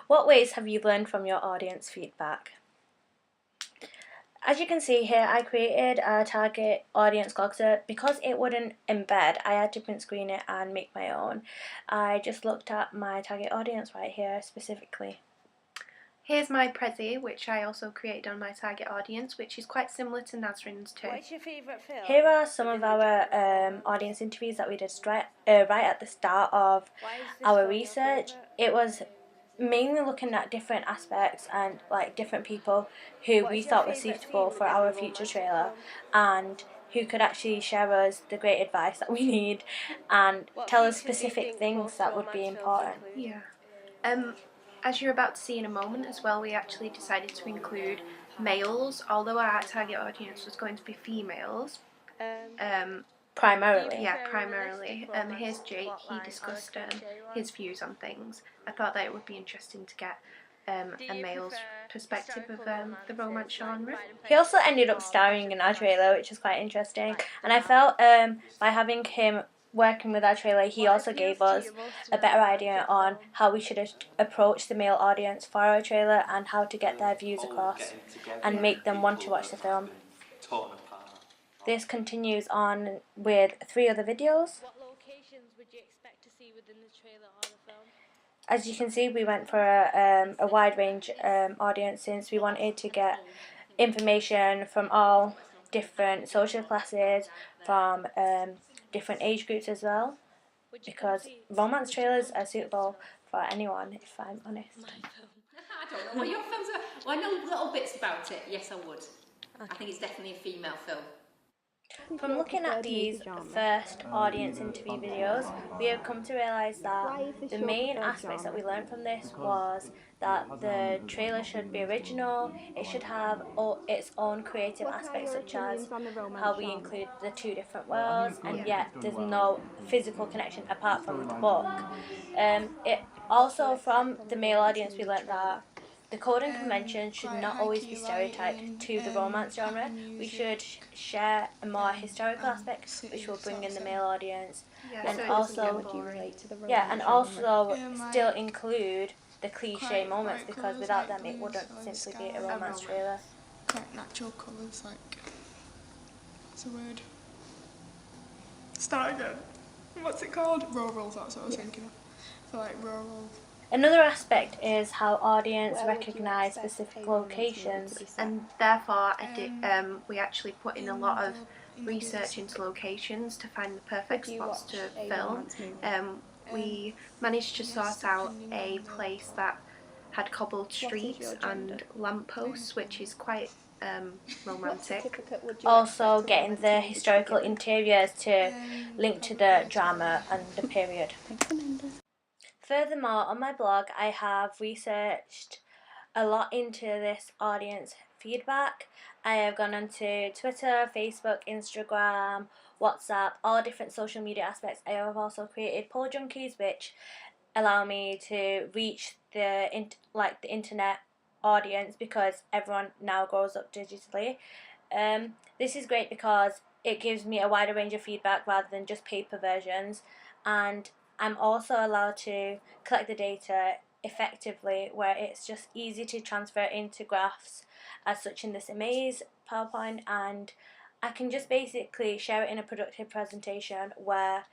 What ways have you learned from your audience feedback? As you can see here, I created a target audience cogster. Because it wouldn't embed, I had to print screen it and make my own. I just looked at my target audience right here specifically. Here's my Prezi, which I also created on my target audience, which is quite similar to Nazrin's too. What's your favourite film? Here are some of our audience interviews that we did right at the start of our research. It was mainly looking at different aspects and like different people who we thought were suitable for our future trailer and who could actually share us the great advice that we need and tell us specific things that would be important. Yeah. As you're about to see in a moment as well, we actually decided to include males, although our target audience was going to be females. Primarily. Yeah, primarily. Here's Jake, he discussed his views on things. I thought that it would be interesting to get a male's perspective of the romance genre. He also ended up starring in our trailer, which is quite interesting, and I felt by having him working with our trailer, he also gave us a better idea on how we should approach the male audience for our trailer and how to get their views across and make them want to watch the film. This continues on with 3 other videos. What locations would you expect to see within the trailer or the film? As you can see, we went for a wide range audience since we wanted to get information from all different social classes, from different age groups as well, because romance trailers are suitable for anyone, if I'm honest. I don't know what your films are. Well, I know little bits about it. Yes, I would. Okay. I think it's definitely a female film. From looking at these first audience interview videos, we have come to realise that the main aspects that we learned from this was that the trailer should be original, it should have its own creative aspects such as how we include the 2 different worlds and yet there's no physical connection apart from the book. It also, from the male audience, we learned that the code and convention should not always be stereotyped to the romance genre. We should share a more historical aspect, which will bring in the male audience, and also still include the cliche moments, because without them it wouldn't simply be a romance trailer. Quite natural colours, like what's the word? Start again. What's it called? Rurals. That's what I was thinking of. So like rural. Another aspect is how audience recognise specific locations, and therefore we actually put in a lot of research into locations to find the perfect spots to film. We managed to sort out a place that had cobbled streets and lampposts, which is quite romantic. Also getting the historical interiors to link to the drama and the period. Furthermore, on my blog, I have researched a lot into this audience feedback. I have gone onto Twitter, Facebook, Instagram, WhatsApp, all different social media aspects. I have also created poll junkies, which allow me to reach the internet audience, because everyone now grows up digitally. This is great because it gives me a wider range of feedback rather than just paper versions, and I'm also allowed to collect the data effectively, where it's just easy to transfer into graphs as such in this Amaze PowerPoint, and I can just basically share it in a productive presentation where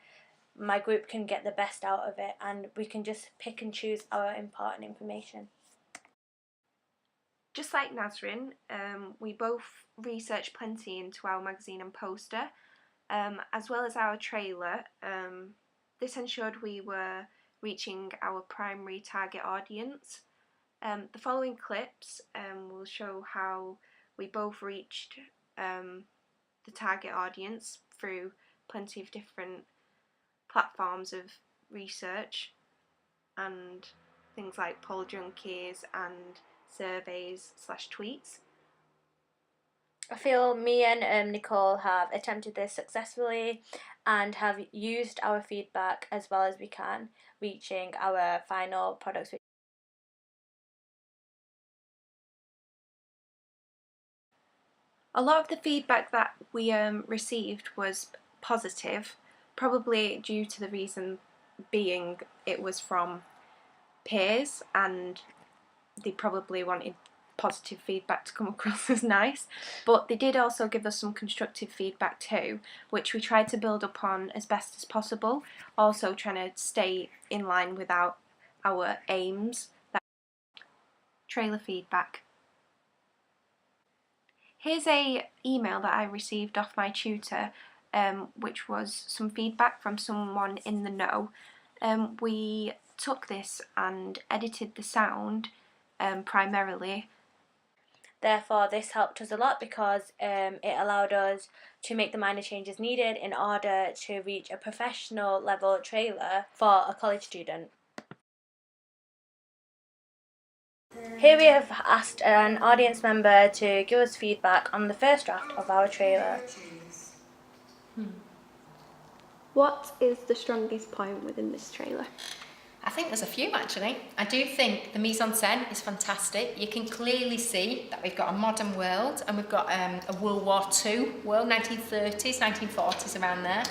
my group can get the best out of it and we can just pick and choose our important information. Just like Nazrin, we both researched plenty into our magazine and poster, as well as our trailer. This ensured we were reaching our primary target audience. The following clips will show how we both reached the target audience through plenty of different platforms of research and things like poll junkies and surveys/tweets. I feel me and Nicole have attempted this successfully and have used our feedback as well as we can, reaching our final products. A lot of the feedback that we received was positive, probably due to the reason being it was from peers and they probably wanted positive feedback to come across as nice, but they did also give us some constructive feedback too, which we tried to build upon as best as possible, also trying to stay in line with our aims. Trailer feedback. Here's a email that I received off my tutor, which was some feedback from someone in the know. We took this and edited the sound primarily. Therefore, this helped us a lot because it allowed us to make the minor changes needed in order to reach a professional level trailer for a college student. Here we have asked an audience member to give us feedback on the first draft of our trailer. What is the strongest point within this trailer? I think there's a few actually. I do think the mise en scène is fantastic. You can clearly see that we've got a modern world and we've got a World War II world, 1930s, 1940s around there.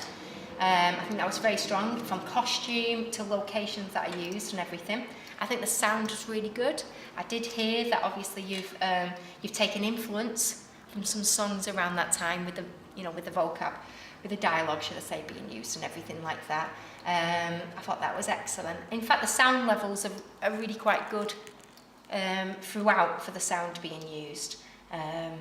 I think that was very strong, from costume to locations that are used and everything. I think the sound was really good. I did hear that obviously you've taken influence from some songs around that time with the with the vocab, with the dialogue, should I say, being used and everything like that. I thought that was excellent. In fact, the sound levels are really quite good throughout for the sound being used. Yeah,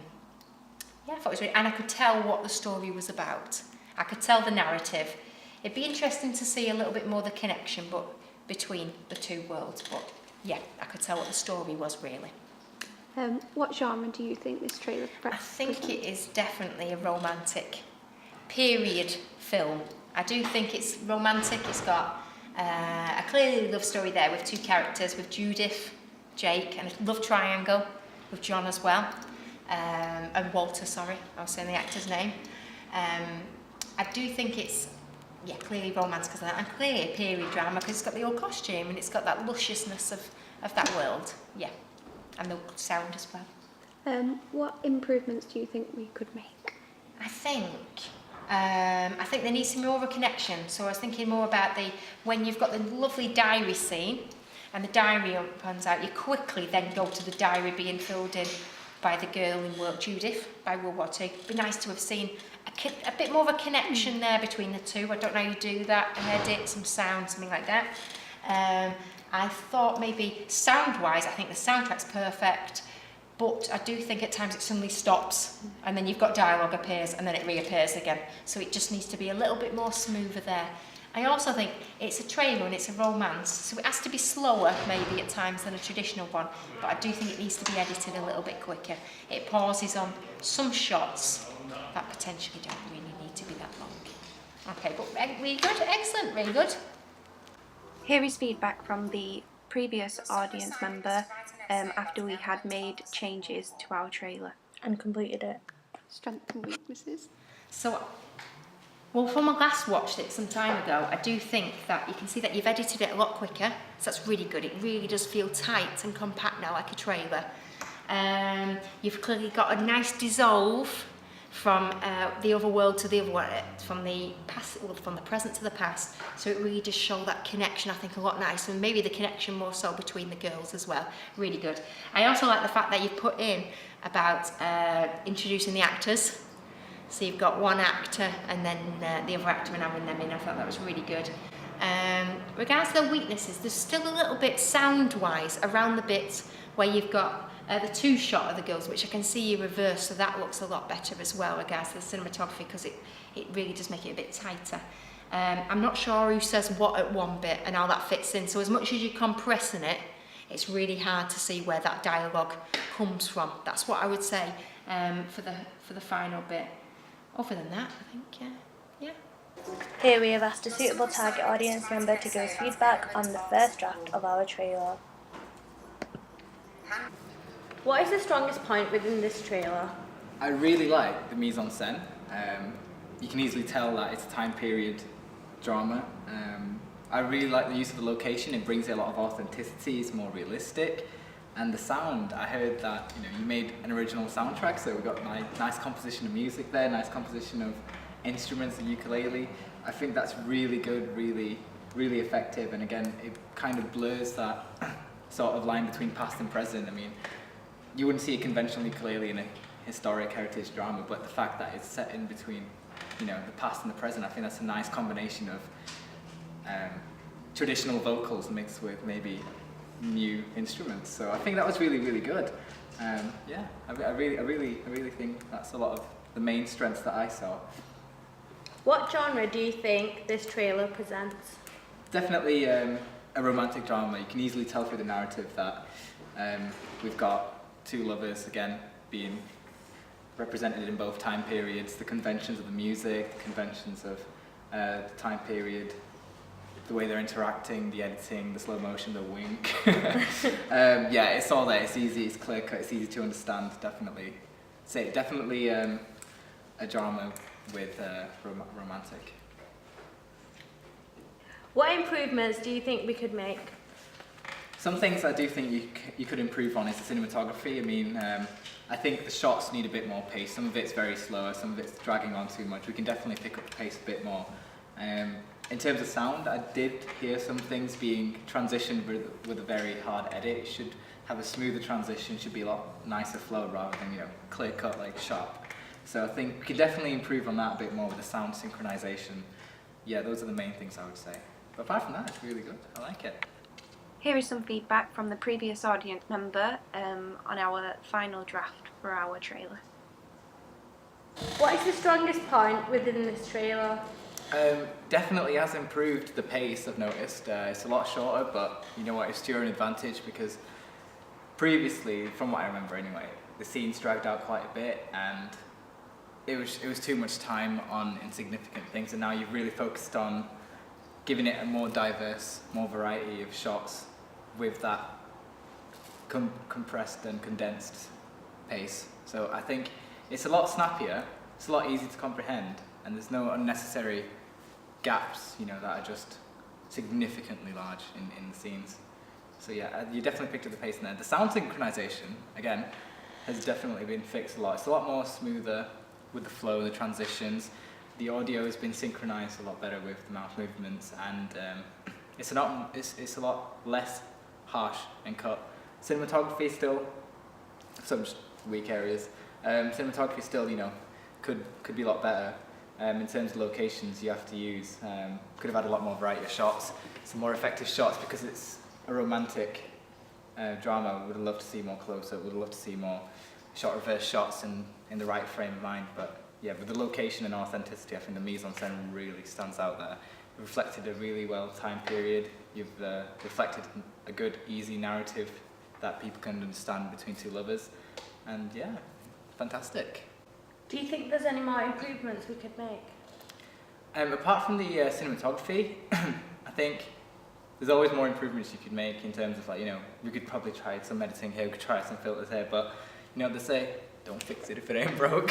I thought it was really, and I could tell what the story was about. I could tell the narrative. It'd be interesting to see a little bit more the connection between the two worlds, but yeah, I could tell what the story was really. What genre do you think this trailer presents? I think it is definitely a romantic period film. I do think it's romantic. It's got a clearly love story there with two characters, with Judith, Jake, and a love triangle with John as well, and Walter, sorry, I was saying the actor's name. I do think it's clearly romantic and clearly a period drama because it's got the old costume and it's got that lusciousness of that world, and the sound as well. What improvements do you think we could make? I think there needs to be more of a connection. So I was thinking more about when you've got the lovely diary scene and the diary opens out, you quickly then go to the diary being filled in by the girl in work, Judith, by World War II. It'd be nice to have seen a bit more of a connection there between the two. I don't know how you do that, an edit, some sound, something like that. I thought maybe sound-wise, I think the soundtrack's perfect, but I do think at times it suddenly stops and then you've got dialogue appears and then it reappears again. So it just needs to be a little bit more smoother there. I also think it's a trailer and it's a romance, so it has to be slower maybe at times than a traditional one, but I do think it needs to be edited a little bit quicker. It pauses on some shots that potentially don't really need to be that long. Okay, but really good, excellent, really good. Here is feedback from the previous audience member after we had made changes to our trailer. And completed it. Strengths and weaknesses. So, well, from my last watched it some time ago, I do think that you can see that you've edited it a lot quicker, so that's really good. It really does feel tight and compact now, like a trailer. You've clearly got a nice dissolve from the other world to the other one, from the past, well, from the present to the past. So it really does show that connection, I think, a lot nicer, and maybe the connection more so between the girls as well. Really good. I also like the fact that you've put in about introducing the actors. So you've got one actor and then the other actor and having them in. I thought that was really good. Regards to the weaknesses, there's still a little bit sound-wise around the bits where you've got the two shot of the girls, which I can see you reverse, so that looks a lot better as well regards to the cinematography, because it really does make it a bit tighter. I'm not sure who says what at one bit and how that fits in, so as much as you're compressing it, it's really hard to see where that dialogue comes from. That's what I would say for the final bit. Other than that, I think, yeah. Here we have asked a suitable target audience member to give us feedback on the first draft of our trailer. What is the strongest point within this trailer? I really like the mise en scène. You can easily tell that it's a time period drama. I really like the use of the location. It brings a lot of authenticity. It's more realistic. And the sound, I heard that you made an original soundtrack, so we've got nice composition of music there, nice composition of instruments, the ukulele. I think that's really good, really, really effective. And again, it kind of blurs that sort of line between past and present. I mean, you wouldn't see it conventionally clearly in a historic heritage drama, but the fact that it's set in between, you know, the past and the present, I think that's a nice combination of traditional vocals mixed with maybe new instruments. So I think that was really, really good. Yeah, I really think that's a lot of the main strengths that I saw. What genre do you think this trailer presents? Definitely a romantic drama. You can easily tell through the narrative that we've got two lovers, again, being represented in both time periods, the conventions of the music, the conventions of the time period, the way they're interacting, the editing, the slow motion, the wink. Yeah, it's all there. It's easy, it's clear cut, it's easy to understand, definitely. Definitely a drama with romantic. What improvements do you think we could make? Some things I do think you could improve on is the cinematography. I mean, I think the shots need a bit more pace. Some of it's very slow, some of it's dragging on too much. We can definitely pick up the pace a bit more. In terms of sound, I did hear some things being transitioned with a very hard edit. It should have a smoother transition, should be a lot nicer flow rather than, you know, clear cut, like sharp. So I think we could definitely improve on that a bit more with the sound synchronization. Yeah, those are the main things I would say. But apart from that, it's really good. I like it. Here is some feedback from the previous audience member on our final draft for our trailer. What is the strongest point within this trailer? Definitely has improved the pace, I've noticed. It's a lot shorter, but you know what, it's to your own advantage because previously, from what I remember anyway, the scenes dragged out quite a bit and it was too much time on insignificant things, and now you've really focused on giving it a more diverse, more variety of shots with that compressed and condensed pace. So I think it's a lot snappier, it's a lot easier to comprehend, and there's no unnecessary gaps, you know, that are just significantly large in the scenes. So yeah, you definitely picked up the pace in there. The sound synchronization, again, has definitely been fixed a lot. It's a lot more smoother with the flow, the transitions. The audio has been synchronized a lot better with the mouth movements, and it's a lot less harsh and cut. Cinematography still, some weak areas. Cinematography still, you know, could be a lot better. In terms of locations you have to use, could have had a lot more variety of shots, some more effective shots because it's a romantic drama. Would have loved to see more close-up, would have loved to see more shot reverse shots in the right frame of mind, but yeah, with the location and authenticity, I think the mise en scène really stands out there. You've reflected a really well time period, you've reflected a good, easy narrative that people can understand between two lovers, and yeah, fantastic. Do you think there's any more improvements we could make? Apart from the cinematography, I think there's always more improvements you could make in terms of, like, you know, we could probably try some editing here, we could try some filters here, but you know what they say, don't fix it if it ain't broke.